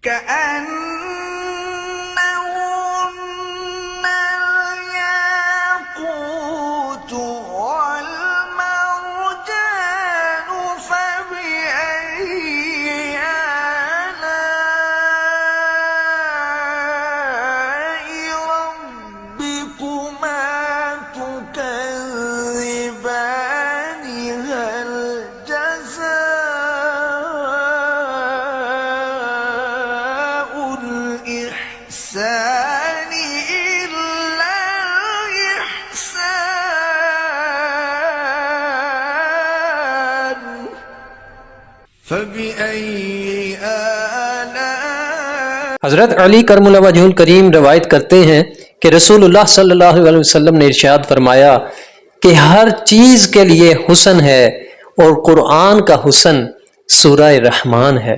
كأنهن الياقوت والمرجان فبأي آلاء ربكما تكذبان هل جزاء الإحسان إلا الإحسان فبأي آلاء। हज़रत अली करमुल्लाह वजहुल करीम रवायत करते हैं कि रसूलुल्लाह सल्लल्लाहु अलैहि वसल्लम ने इरशाद फरमाया कि हर चीज़ के लिए हुस्न है और कुरान का हुस्न सूरह रहमान है।